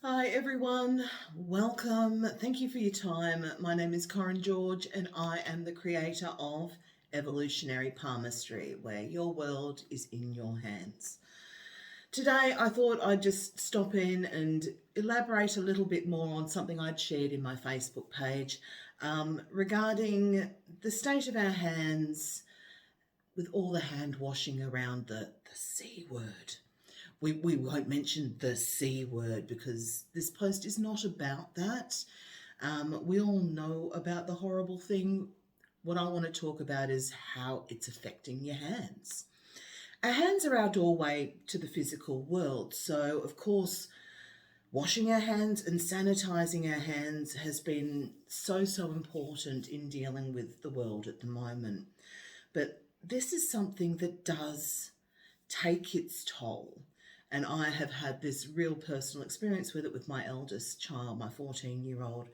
Hi everyone, welcome. Thank you for your time. My name is Corinne George and I am the creator of Evolutionary Palmistry, where your world is in your hands. Today I thought I'd just stop in and elaborate a little bit more on something I'd shared in my Facebook page regarding the state of our hands with all the hand washing around the C word. We won't mention the C word because this post is not about that. We all know about the horrible thing. What I want to talk about is how it's affecting your hands. Our hands are our doorway to the physical world. So, of course, washing our hands and sanitizing our hands has been so important in dealing with the world at the moment. But this is something that does take its toll. And I have had this real personal experience with it with my eldest child, my 14-year-old,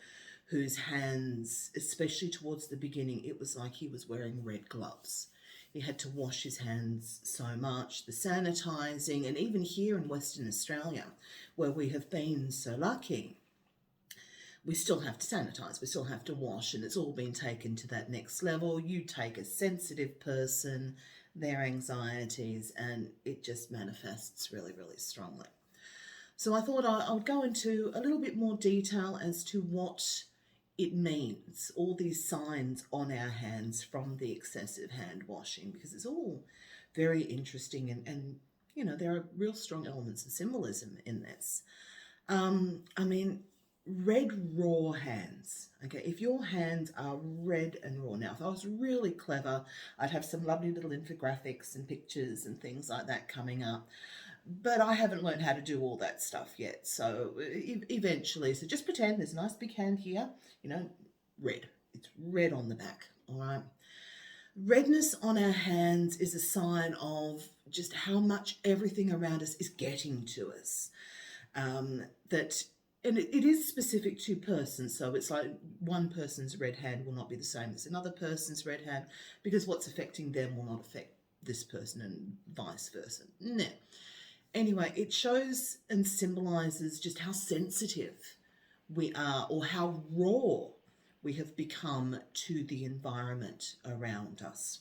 whose hands, especially towards the beginning, it was like he was wearing red gloves. He had to wash his hands so much, the sanitising, and even here in Western Australia, where we have been so lucky, we still have to sanitise, we still have to wash, and it's all been taken to that next level. You take a sensitive person, their anxieties, and it just manifests really strongly. So I thought I would go into a little bit more detail as to what it means, all these signs on our hands from the excessive hand washing, because it's all very interesting and you know, there are real strong elements of symbolism in this. I mean, red raw hands. Okay, if your hands are red and raw, now if I was really clever, I'd have some lovely little infographics and pictures and things like that coming up, but I haven't learned how to do all that stuff yet. So eventually, so just pretend there's a nice big hand here, you know, red. It's red on the back. All right, redness on our hands is a sign of just how much everything around us is getting to us. And it is specific to persons, so it's like one person's red hand will not be the same as another person's red hand, because what's affecting them will not affect this person and vice versa. Nah. Anyway, it shows and symbolises just how sensitive we are, or how raw we have become to the environment around us.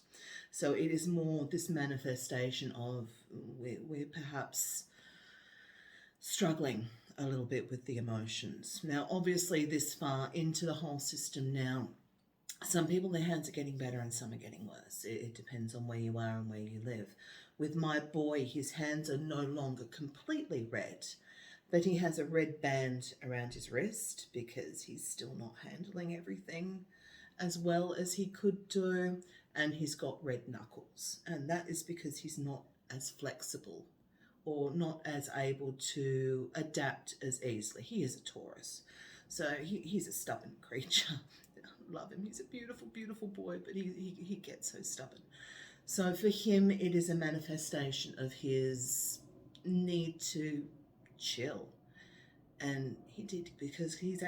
So it is more this manifestation of we're perhaps struggling a little bit with the emotions. Now, obviously, this far into the whole system now, some people, their hands are getting better and some are getting worse. It depends on where you are and where you live. With my boy, his hands are no longer completely red, but he has a red band around his wrist because he's still not handling everything as well as he could do, and he's got red knuckles, and that is because he's not as flexible or not as able to adapt as easily. He is a Taurus, so he's a stubborn creature. Love him. He's a beautiful boy, but he gets so stubborn. So for him, it is a manifestation of his need to chill. And he did, because we've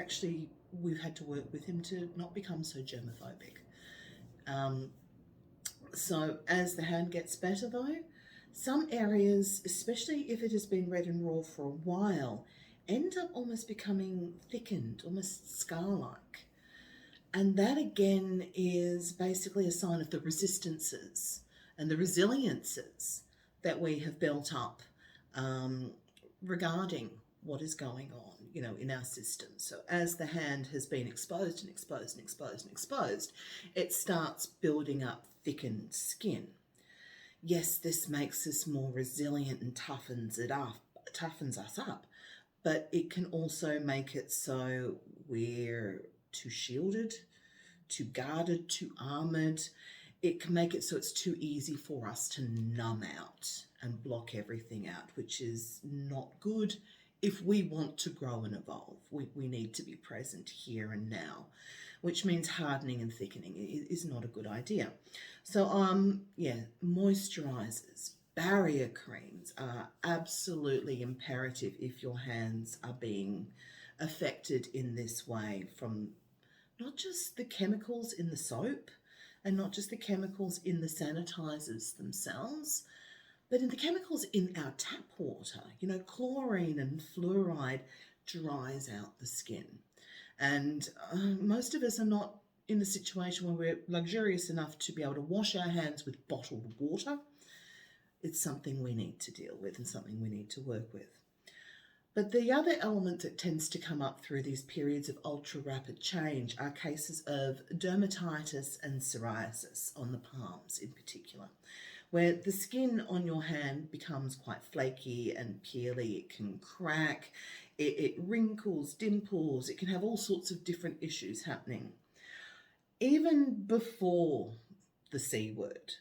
had to work with him to not become so germophobic. So as the hand gets better though, some areas, especially if it has been red and raw for a while, end up almost becoming thickened, almost scar-like. And that again is basically a sign of the resistances and the resiliences that we have built up regarding what is going on, you know, in our system. So as the hand has been exposed and exposed and exposed and exposed, it starts building up thickened skin. Yes, this makes us more resilient and toughens us up, but it can also make it so we're too shielded, too guarded, too armoured. It can make it so it's too easy for us to numb out and block everything out, which is not good. If we want to grow and evolve, we need to be present here and now, which means hardening and thickening is not a good idea. So, moisturizers, barrier creams are absolutely imperative if your hands are being affected in this way, from not just the chemicals in the soap and not just the chemicals in the sanitizers themselves, But in the chemicals in our tap water, chlorine and fluoride dries out the skin. And most of us are not in a situation where we're luxurious enough to be able to wash our hands with bottled water. It's something we need to deal with and something we need to work with. But the other element that tends to come up through these periods of ultra rapid change are cases of dermatitis and psoriasis on the palms in particular, where the skin on your hand becomes quite flaky and peely. It can crack, it wrinkles, dimples, it can have all sorts of different issues happening. Even before the C word,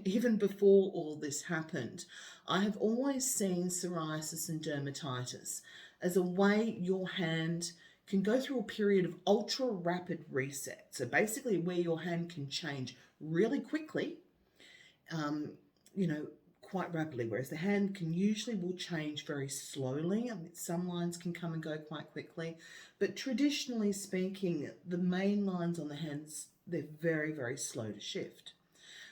even before all this happened, I have always seen psoriasis and dermatitis as a way your hand can go through a period of ultra rapid reset. So basically where your hand can change really quickly, quite rapidly, whereas the hand can will change very slowly. I mean, some lines can come and go quite quickly, but traditionally speaking, the main lines on the hands, they're very, very slow to shift.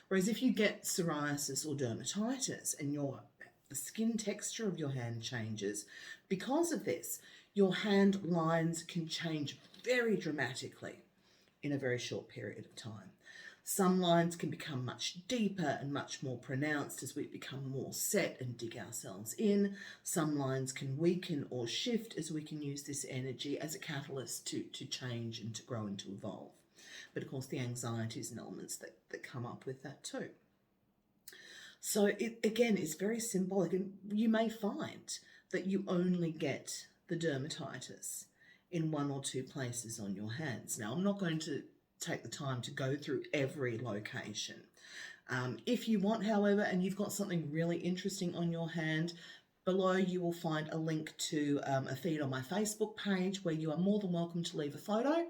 Whereas if you get psoriasis or dermatitis and the skin texture of your hand changes, because of this, your hand lines can change very dramatically in a very short period of time. Some lines can become much deeper and much more pronounced as we become more set and dig ourselves in. Some lines can weaken or shift as we can use this energy as a catalyst to change and to grow and to evolve. But of course, the anxieties and elements that come up with that too. So it, again, is very symbolic, and you may find that you only get the dermatitis in one or two places on your hands. Now, I'm not going to take the time to go through every location. If you want, however, and you've got something really interesting on your hand, below you will find a link to a feed on my Facebook page where you are more than welcome to leave a photo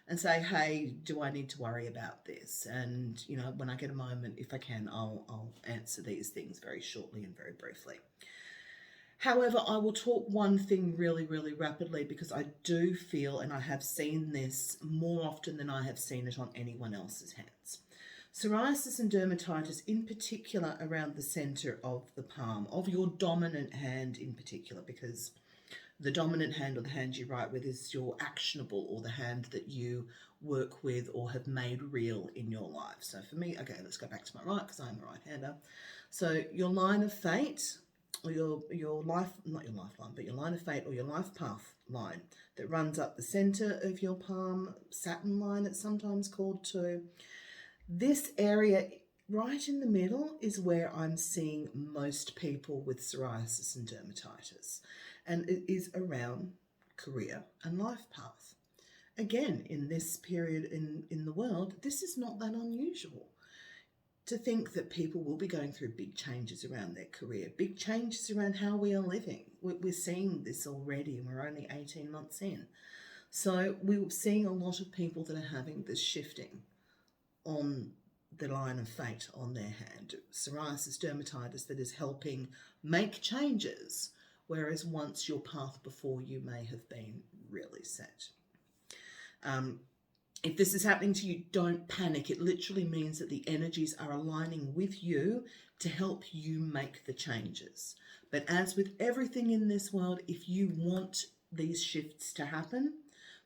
and say, hey, do I need to worry about this? And, when I get a moment, if I can, I'll answer these things very shortly and very briefly. However, I will talk one thing really, really rapidly because I do feel, and I have seen this more often than I have seen it on anyone else's hands. Psoriasis and dermatitis, in particular around the centre of the palm, of your dominant hand in particular, because the dominant hand or the hand you write with is your actionable, or the hand that you work with or have made real in your life. So for me, okay, let's go back to my right because I'm a right-hander. So your line of fate, or your life, not your lifeline, but your line of fate or your life path line that runs up the centre of your palm, Saturn line it's sometimes called too. This area right in the middle is where I'm seeing most people with psoriasis and dermatitis, and it is around career and life path. Again, in this period in the world, this is not that unusual. To think that people will be going through big changes around their career, big changes around how we are living. We're seeing this already, and we're only 18 months in. So we're seeing a lot of people that are having this shifting on the line of fate on their hand. Psoriasis, dermatitis that is helping make changes, whereas once your path before you may have been really set. If this is happening to you, don't panic. It literally means that the energies are aligning with you to help you make the changes. But as with everything in this world, if you want these shifts to happen,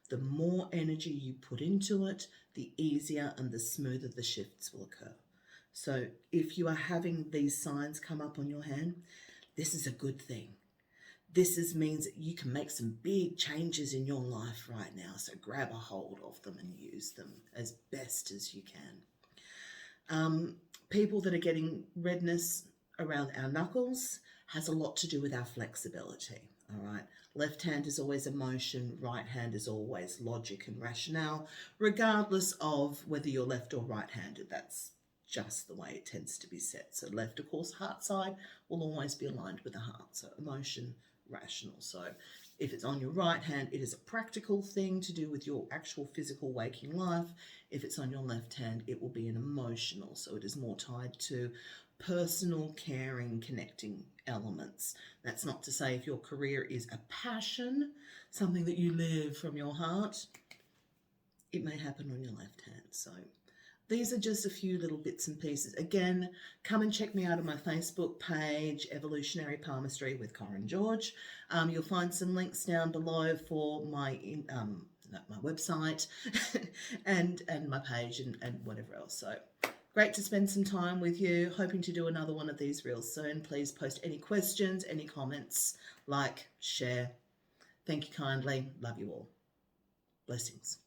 the more energy you put into it, the easier and the smoother the shifts will occur. So if you are having these signs come up on your hand, this is a good thing. This means that you can make some big changes in your life right now. So grab a hold of them and use them as best as you can. People that are getting redness around our knuckles has a lot to do with our flexibility. All right. Left hand is always emotion. Right hand is always logic and rationale, regardless of whether you're left or right-handed. That's just the way it tends to be set. So left, of course, heart side will always be aligned with the heart. So emotion, rational. So if it's on your right hand, it is a practical thing to do with your actual physical waking life. If it's on your left hand, it will be an emotional. So it is more tied to personal, caring, connecting elements. That's not to say if your career is a passion, something that you live from your heart, it may happen on your left hand. So these are just a few little bits and pieces. Again, come and check me out on my Facebook page, Evolutionary Palmistry with Corin George. You'll find some links down below for my website and my page and whatever else. So great to spend some time with you. Hoping to do another one of these real soon. Please post any questions, any comments, like, share. Thank you kindly. Love you all. Blessings.